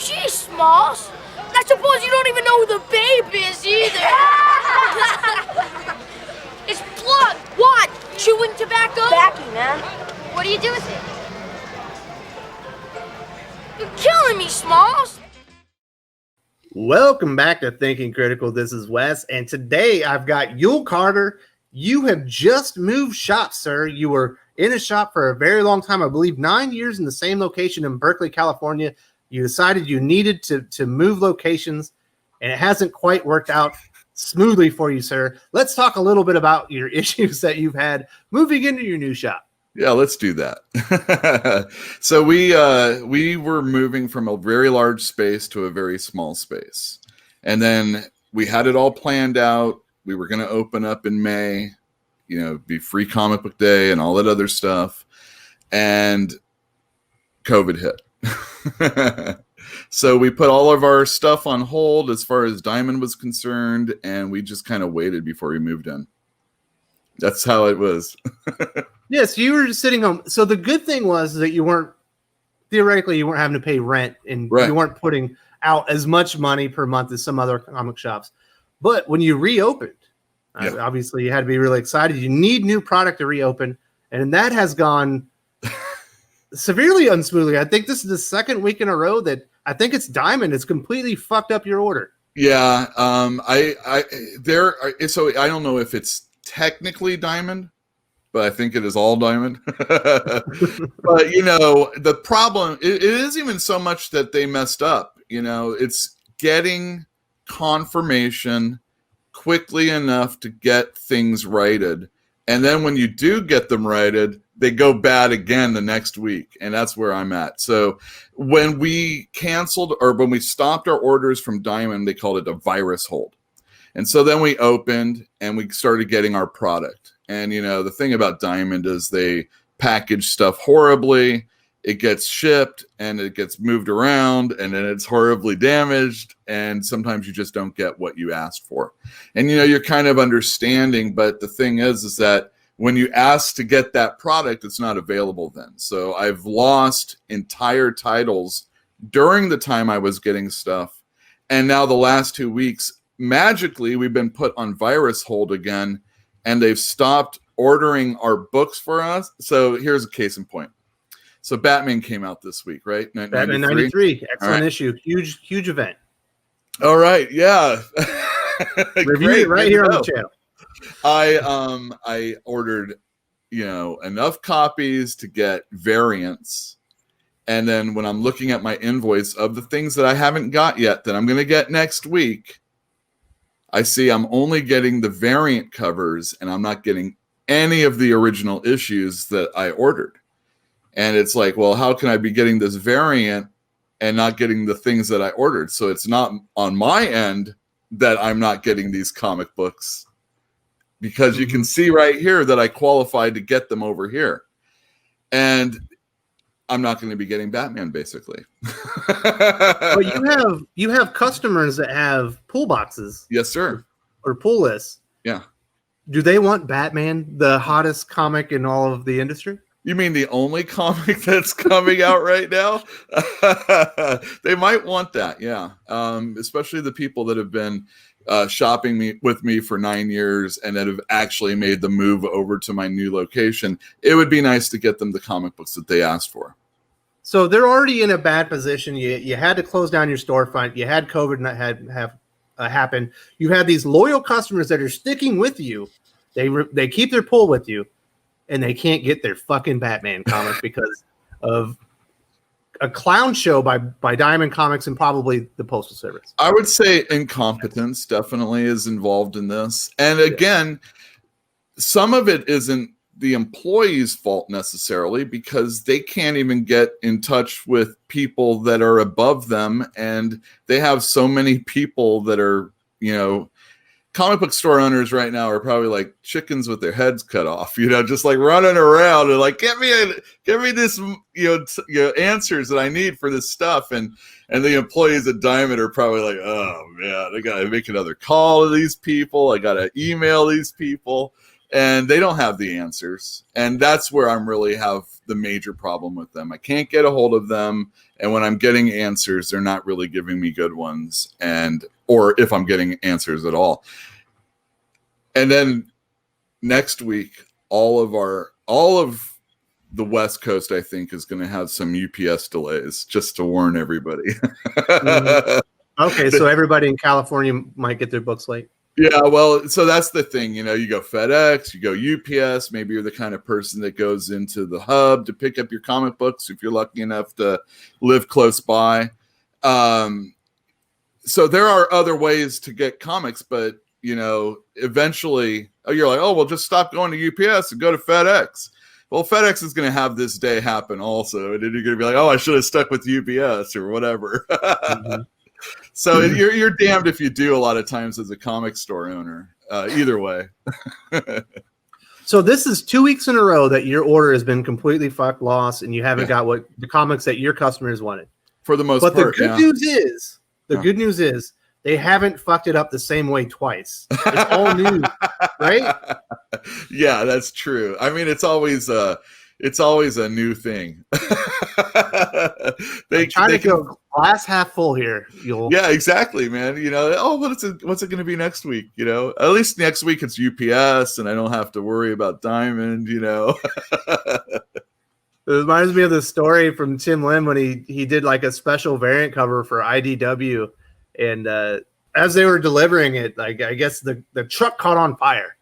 Gee, Smalls. I suppose you don't even know who the babe is either. It's Plug. What? Chewing tobacco? Backy, man. What do you do with it? You're killing me, Smalls. Welcome back to Thinking Critical. This is Wes, and today I've got Uel Carter. You have just moved shop, sir. You were in a shop for a very long time, I believe 9 years in the same location in Berkeley, California. You decided you needed to move locations, and it hasn't quite worked out smoothly for you, sir. Let's talk a little bit about your issues that you've had moving into your new shop. Yeah, let's do that. So we were moving from a very large space to a very small space. And then we had it all planned out. We were going to open up in May, be free comic book day and all that other stuff. And COVID hit. So we put all of our stuff on hold as far as Diamond was concerned. And we just kind of waited before we moved in. That's how it was. Yes, you were just sitting home. So the good thing was that you weren't having to pay rent, and you weren't putting out as much money per month as some other comic shops. But when you reopened, obviously you had to be really excited. You need new product to reopen, and that has gone severely unsmoothly. I think this is the second week in a row that I think it's Diamond has completely fucked up your order. Yeah, so I don't know if it's technically Diamond, but I think it is all Diamond. But the problem it isn't even so much that they messed up. It's getting confirmation quickly enough to get things righted, and then when you do get them righted, they go bad again the next week, and that's where I'm at. So when we canceled or when we stopped our orders from Diamond, they called it a virus hold. And so then we opened and we started getting our product. And, the thing about Diamond is they package stuff horribly. It gets shipped and it gets moved around and then it's horribly damaged. And sometimes you just don't get what you asked for. And, you're kind of understanding. But the thing is that when you ask to get that product, it's not available then. So I've lost entire titles during the time I was getting stuff. And now the last 2 weeks, magically, we've been put on virus hold again, and they've stopped ordering our books for us. So here's a case in point. So Batman came out this week, right? Batman 93, excellent issue, huge event. All right, yeah. Review it right here on the channel. I ordered, enough copies to get variants. And then when I'm looking at my invoice of the things that I haven't got yet that I'm going to get next week, I see I'm only getting the variant covers and I'm not getting any of the original issues that I ordered. And it's like, well, how can I be getting this variant and not getting the things that I ordered? So it's not on my end that I'm not getting these comic books, because you can see right here that I qualified to get them over here. And I'm not going to be getting Batman, basically. But you have customers that have pull boxes. Yes, sir. Or pull lists. Yeah. Do they want Batman, the hottest comic in all of the industry? You mean the only comic that's coming out right now? They might want that, yeah. Especially the people that have been shopping with me for 9 years and that have actually made the move over to my new location. It would be nice to get them the comic books that they asked for. So they're already in a bad position. You had to close down your storefront. You had COVID have happen. You have these loyal customers that are sticking with you. They keep their pull with you, and they can't get their fucking Batman comics because of a clown show by Diamond Comics and probably the Postal Service. I would say incompetence definitely is involved in this. And again, some of it isn't the employee's fault necessarily, because they can't even get in touch with people that are above them. And they have so many people that are, comic book store owners right now are probably like chickens with their heads cut off, just like running around and like, get me this, answers that I need for this stuff. And the employees at Diamond are probably like, oh man, I got to make another call to these people. I got to email these people. and they don't have the answers. And that's where I'm really have the major problem with them. I can't get a hold of them. And when I'm getting answers, they're not really giving me good ones. Or if I'm getting answers at all. And then next week, all of the West Coast, I think, is going to have some UPS delays, just to warn everybody. Okay, so everybody in California might get their books late. Yeah, well, so that's the thing. You go FedEx, you go UPS. Maybe you're the kind of person that goes into the hub to pick up your comic books if you're lucky enough to live close by. So there are other ways to get comics, but eventually you're like, oh, well, just stop going to UPS and go to FedEx. Well, FedEx is going to have this day happen also, and then you're going to be like, oh, I should have stuck with UPS or whatever. Mm-hmm. So you're damned if you do a lot of times as a comic store owner. Either way. So this is 2 weeks in a row that your order has been completely lost, and you haven't got what the comics that your customers wanted. For the most part, but the good news is they haven't fucked it up the same way twice. It's all new, right? Yeah, that's true. I mean, it's always a new thing. They try to go glass half full here. Yeah, exactly, man. What's it going to be next week? At least next week it's UPS, and I don't have to worry about Diamond. It reminds me of the story from Tim Lim when he did like a special variant cover for IDW, and as they were delivering it, like I guess the truck caught on fire.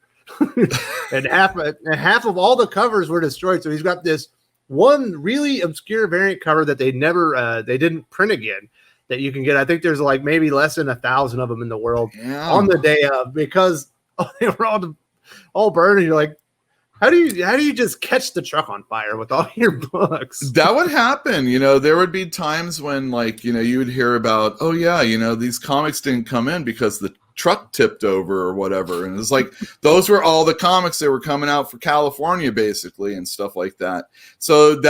and half of all the covers were destroyed. So he's got this one really obscure variant cover that they didn't print again that you can get. I think there's like maybe less than 1,000 of them in the world on the day of, because they were all burned. And you're like, how do you just catch the truck on fire with all your books? That would happen. There would be times when you would hear about, oh yeah, these comics didn't come in because the truck tipped over or whatever. And it's like, those were all the comics that were coming out for California basically and stuff like that. So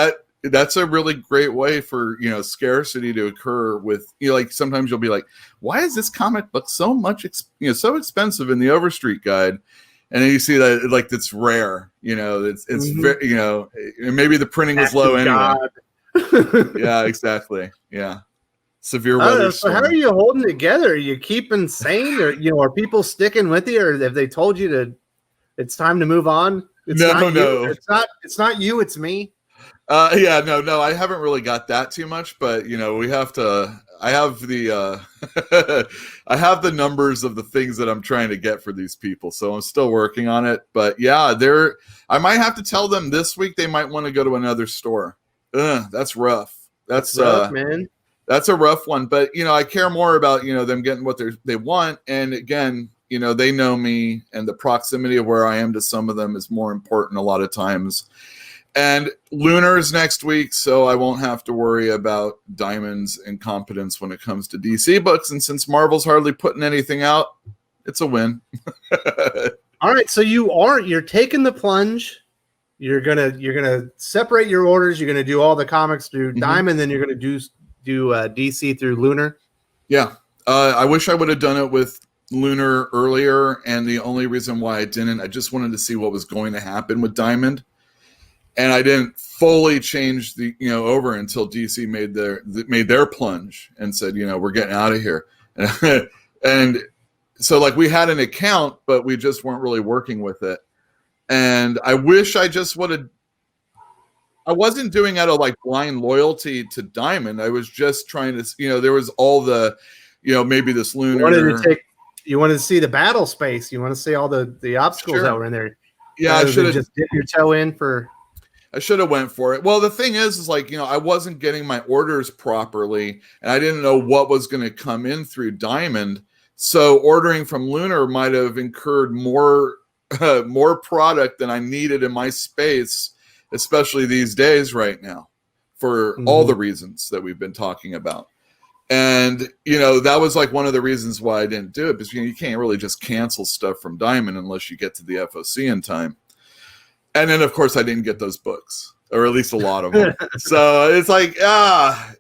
that's a really great way for, scarcity to occur with, like sometimes you'll be like, why is this comic book so much, so expensive in the Overstreet guide? And then you see that like it's rare, it's very, and maybe the printing was low anyway. Yeah, exactly. Yeah. Severe weather. So how are you holding together? Are you keeping sane, or are people sticking with you, or have they told you it's time to move on? No. It's not you, it's me. Yeah, no, I haven't really got that too much, but we have to. I have the I have the numbers of the things that I'm trying to get for these people, so I'm still working on it. But yeah, I might have to tell them this week they might want to go to another store. That's rough. That's rough, man. That's a rough one, but I care more about them getting what they want, and again, they know me, and the proximity of where I am to some of them is more important a lot of times. And Lunar is next week, so I won't have to worry about Diamond's incompetence when it comes to DC books. And since Marvel's hardly putting anything out, it's a win. All right, so you're taking the plunge. You're gonna separate your orders. You're gonna do all the comics through Diamond, then you're gonna do DC through Lunar. Yeah, I wish I would have done it with Lunar earlier, and the only reason why I didn't, I just wanted to see what was going to happen with Diamond. And I didn't fully change the over until DC made their plunge and said, we're getting out of here. And so like we had an account, but we just weren't really working with it. And I wish I just would have. I wasn't doing out of like blind loyalty to Diamond. I was just trying to, there was all the, maybe this Lunar. You wanted to see the battle space. You want to see all the obstacles that were in there. Yeah, I should have just dip your toe in for. I should have went for it. Well, the thing is like, I wasn't getting my orders properly, and I didn't know what was going to come in through Diamond. So ordering from Lunar might have incurred more product than I needed in my space, especially these days right now, for all the reasons that we've been talking about. And, that was like one of the reasons why I didn't do it, because you can't really just cancel stuff from Diamond unless you get to the FOC in time. And then, of course, I didn't get those books, or at least a lot of them. So it's like,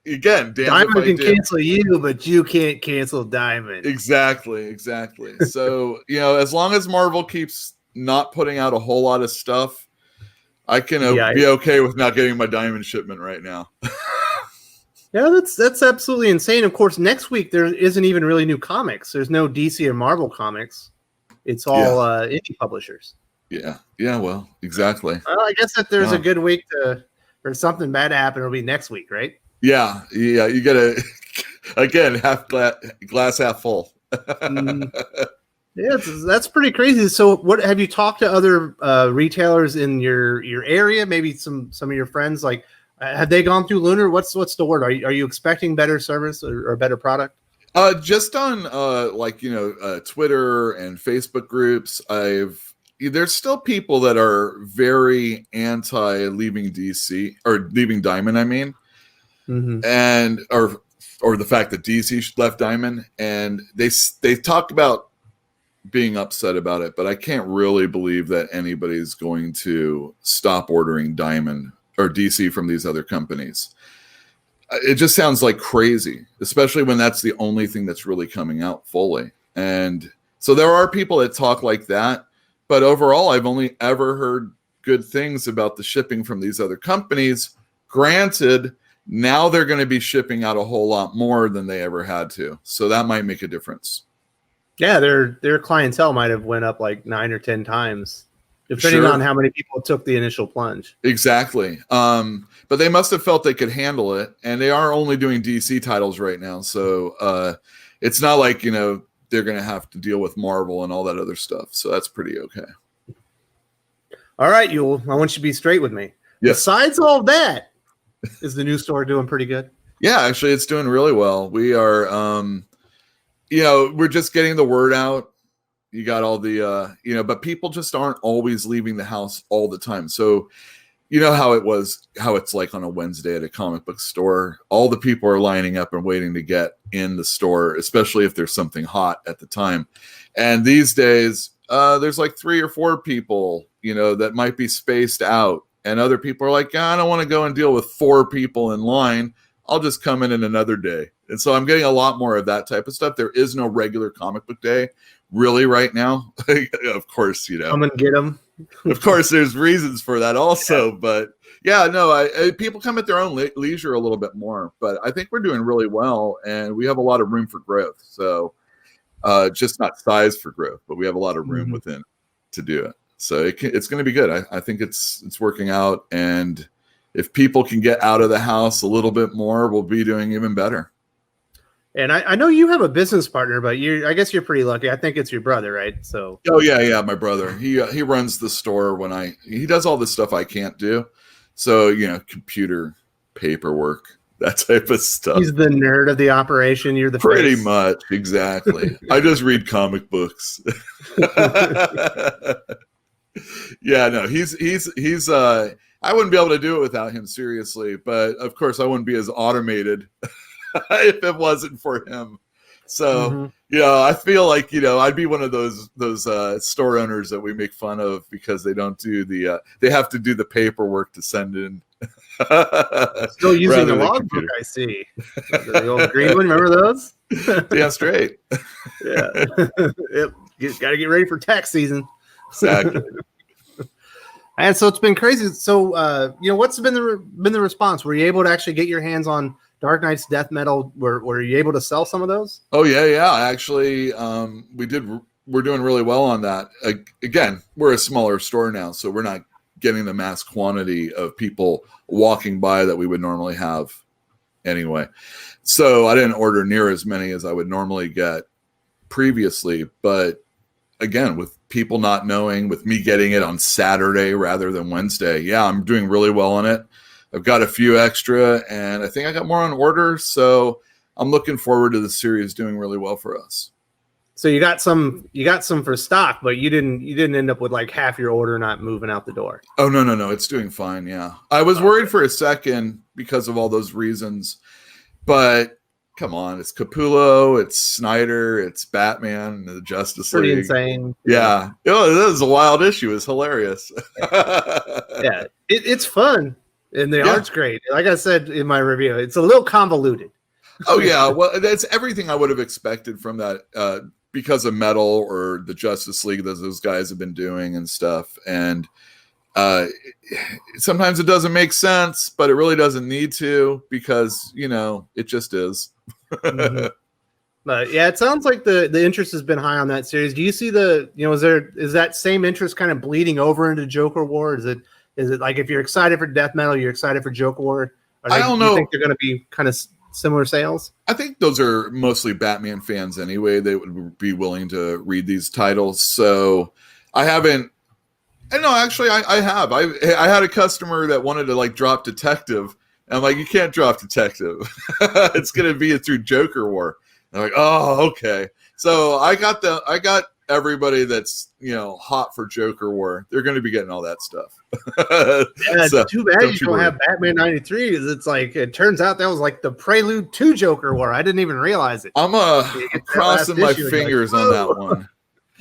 again, Diamond can cancel you, but you can't cancel Diamond. Exactly. So, as long as Marvel keeps, not putting out a whole lot of stuff, I can be okay with not getting my Diamond shipment right now. Yeah, that's absolutely insane. Of course, next week there isn't even really new comics. There's no DC or Marvel comics. It's all indie publishers. Yeah. Well, exactly. Well, I guess if there's a good week for something bad to happen, it'll be next week, right? Yeah. You gotta again glass half full. Yeah, that's pretty crazy. So, what have you talked to other retailers in your area? Maybe some of your friends. Like, have they gone through Lunar? What's the word? Are you expecting better service or better product? Just on Twitter and Facebook groups, there's still people that are very anti leaving DC or leaving Diamond. I mean, and or the fact that DC left Diamond, and they talk about being upset about it, but I can't really believe that anybody's going to stop ordering Diamond or DC from these other companies. It just sounds like crazy, especially when that's the only thing that's really coming out fully. And so there are people that talk like that, but overall, I've only ever heard good things about the shipping from these other companies. Granted, now they're going to be shipping out a whole lot more than they ever had to. So that might make a difference. Yeah, their clientele might have went up like 9 or 10 times, depending on how many people took the initial plunge. Exactly. But they must have felt they could handle it, and they are only doing DC titles right now. So it's not like, they're going to have to deal with Marvel and all that other stuff. So that's pretty okay. All right, Uel, I want you to be straight with me. Yes. Besides all that, is the new store doing pretty good? Yeah, actually, it's doing really well. We are, we're just getting the word out. You got all the, but people just aren't always leaving the house all the time. So, how it's like on a Wednesday at a comic book store. All the people are lining up and waiting to get in the store, especially if there's something hot at the time. And these days, there's like 3 or 4 people, that might be spaced out. And other people are like, I don't want to go and deal with 4 people in line. I'll just come in another day. And so I'm getting a lot more of that type of stuff. There is no regular comic book day really right now. Of course, come and get them. Of course, there's reasons for that also. But yeah, no, people come at their own leisure a little bit more. But I think we're doing really well, and we have a lot of room for growth. So just not size for growth, but we have a lot of room within to do it. So it's going to be good. I think it's working out. And if people can get out of the house a little bit more, we'll be doing even better. And I know you have a business partner, but I guess you're pretty lucky. I think it's your brother, right? So. Oh yeah, my brother. He runs the store he does all the stuff I can't do. So computer, paperwork, that type of stuff. He's the nerd of the operation. You're the pretty face. much exactly. I just read comic books. Yeah, no, he's I wouldn't be able to do it without him, seriously. But of course, I wouldn't be as automated if it wasn't for him. So, I feel like, I'd be one of those store owners that we make fun of because they don't do they have to do the paperwork to send in. Still using the logbook, I see. The old green one, remember those? Damn straight. Yeah. Yep. Got to get ready for tax season. Exactly. And so it's been crazy. So, what's been the response? Were you able to actually get your hands on Dark Knight's Death Metal? Were you able to sell some of those? Oh yeah. Actually, we did. We're doing really well on that. Again, we're a smaller store now, so we're not getting the mass quantity of people walking by that we would normally have anyway. So I didn't order near as many as I would normally get previously, but again, with people not knowing, with me getting it on Saturday rather than Wednesday, yeah, I'm doing really well on it. I've got a few extra, and I think I got more on order, so I'm looking forward to the series doing really well for us. So you got some for stock, but you didn't end up with like half your order not moving out the door. Oh no, it's doing fine. Yeah, I was worried for a second because of all those reasons, but come on, it's Capullo, it's Snyder, it's Batman, the Justice League. Pretty insane. Yeah, it was a wild issue. It's hilarious. Yeah, it's fun, and the art's great. Like I said in my review, it's a little convoluted. Oh yeah, well, that's everything I would have expected from that. because of Metal or the Justice League that those guys have been doing and stuff. And sometimes it doesn't make sense, but it really doesn't need to, because, you know, it just is. Mm-hmm. But yeah, it sounds like the interest has been high on that series. Do you see is that same interest kind of bleeding over into Joker War? Is it like, if you're excited for Death Metal, you're excited for Joker War? I don't know. Do you think they're going to be kind of similar sales? I think those are mostly Batman fans anyway. They would be willing to read these titles. So I haven't. And no, actually, I have. I had a customer that wanted to like drop Detective. And I'm like, you can't drop Detective. It's going to be through Joker War. And I'm like, oh, okay. So I got everybody that's, you know, hot for Joker War. They're going to be getting all that stuff. Yeah, so, too bad you don't have Batman 93. Because it's like, it turns out that was like the prelude to Joker War. I didn't even realize it. I'm crossing my fingers on that one.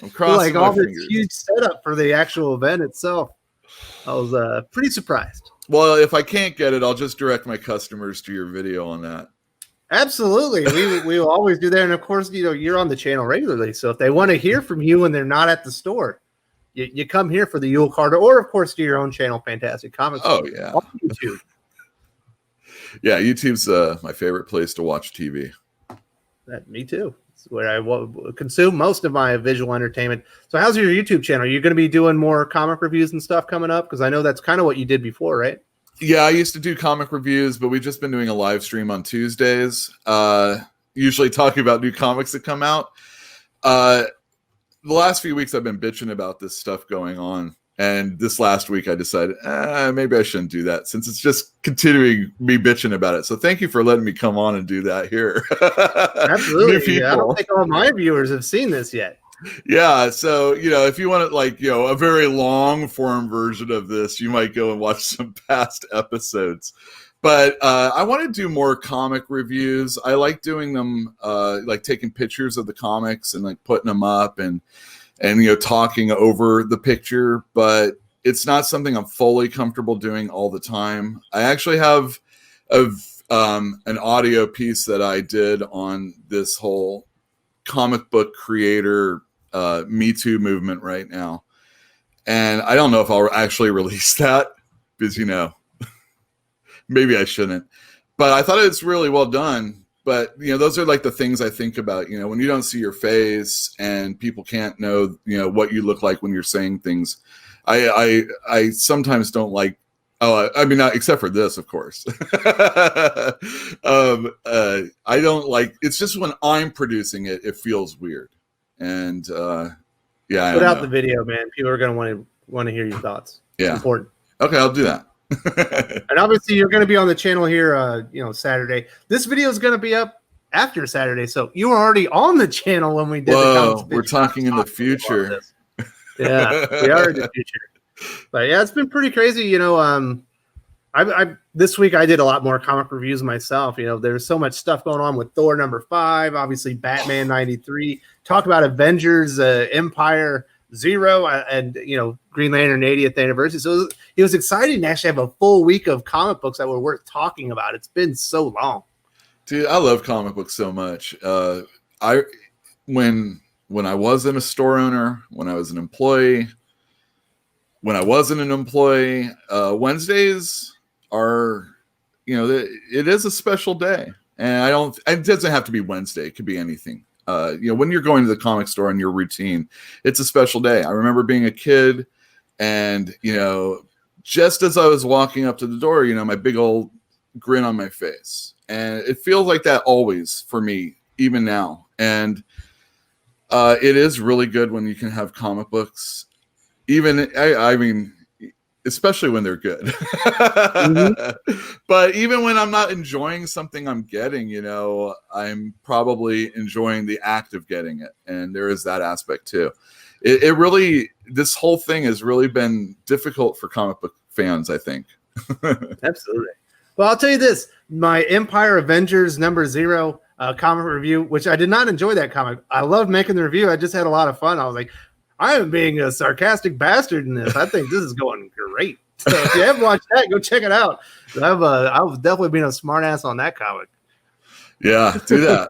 I'm crossing like all this huge setup for the actual event itself. I was pretty surprised. Well, if I can't get it, I'll just direct my customers to your video on that. Absolutely. We will always do that. And of course, you know, you're on the channel regularly. So if they want to hear from you and they're not at the store, you come here for the Uel Carter, or of course, do your own channel, Fantastic Comics. Oh, yeah. On YouTube. Yeah, YouTube's my favorite place to watch TV. Me too. It's where I consume most of my visual entertainment. So how's your YouTube channel? Are you going to be doing more comic reviews and stuff coming up? Because I know that's kind of what you did before, right? Yeah, I used to do comic reviews, but we've just been doing a live stream on Tuesdays, usually talking about new comics that come out. The last few weeks I've been bitching about this stuff going on. And this last week I decided, maybe I shouldn't do that, since it's just continuing me bitching about it. So thank you for letting me come on and do that here. Absolutely. Yeah, I don't think all my viewers have seen this yet. Yeah, so, you know, if you want to, like, you know, a very long form version of this, you might go and watch some past episodes. But I want to do more comic reviews. I like doing them, like taking pictures of the comics and like putting them up and you know, talking over the picture. But it's not something I'm fully comfortable doing all the time. I actually have an audio piece that I did on this whole comic book creator Me Too movement right now. And I don't know if I'll actually release that, because, you know, maybe I shouldn't. But I thought it's really well done. But, you know, those are like the things I think about, you know, when you don't see your face and people can't know, you know, what you look like when you're saying things. I sometimes don't like, I mean, not, except for this, of course. I don't like, it's just when I'm producing it, it feels weird. And yeah. Put out the video, man. People are going to want to hear your thoughts. Yeah. It's important. Okay, I'll do that. And obviously you're going to be on the channel here, you know, Saturday. This video is going to be up after Saturday. So you were already on the channel when we did the we're talking in the future. Yeah, we are in the future. But yeah, it's been pretty crazy. You know, I this week I did a lot more comic reviews myself. You know, there's so much stuff going on with Thor #5, obviously Batman 93, talk about Avengers, Empire Zero, and, you know, Green Lantern 80th anniversary. So it was exciting to actually have a full week of comic books that were worth talking about. It's been so long. Dude, I love comic books so much. When I wasn't a store owner, when I was an employee, when I wasn't an employee, Wednesdays are, you know, it is a special day. And it doesn't have to be Wednesday. It could be anything. You know, when you're going to the comic store in your routine, it's a special day. I remember being a kid and, you know, just as I was walking up to the door, you know, my big old grin on my face. And it feels like that always for me, even now. And it is really good when you can have comic books, even, I mean, especially when they're good. Mm-hmm. But even when I'm not enjoying something I'm getting, you know, I'm probably enjoying the act of getting it. And there is that aspect too. It really, this whole thing has really been difficult for comic book fans, I think. Absolutely. Well, I'll tell you this, my Empire Avengers #0 comic review, which I did not enjoy that comic. I loved making the review. I just had a lot of fun. I was like, I am being a sarcastic bastard in this. I think this is going great. So if you haven't watched that, go check it out. I was definitely being a smart ass on that comic. Yeah, do that.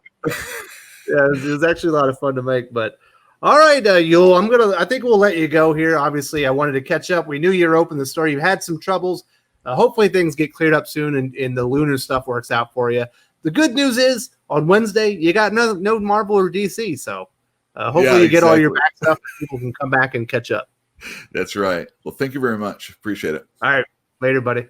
Yeah, it was actually a lot of fun to make. But all right, Uel, I think we'll let you go here. Obviously, I wanted to catch up. We knew you were open the store. You had some troubles. Hopefully, things get cleared up soon, and the Lunar stuff works out for you. The good news is on Wednesday you got no Marvel or DC, so hopefully you get all your back stuff. And people can come back and catch up. That's right. Well, thank you very much. Appreciate it. All right, later, buddy.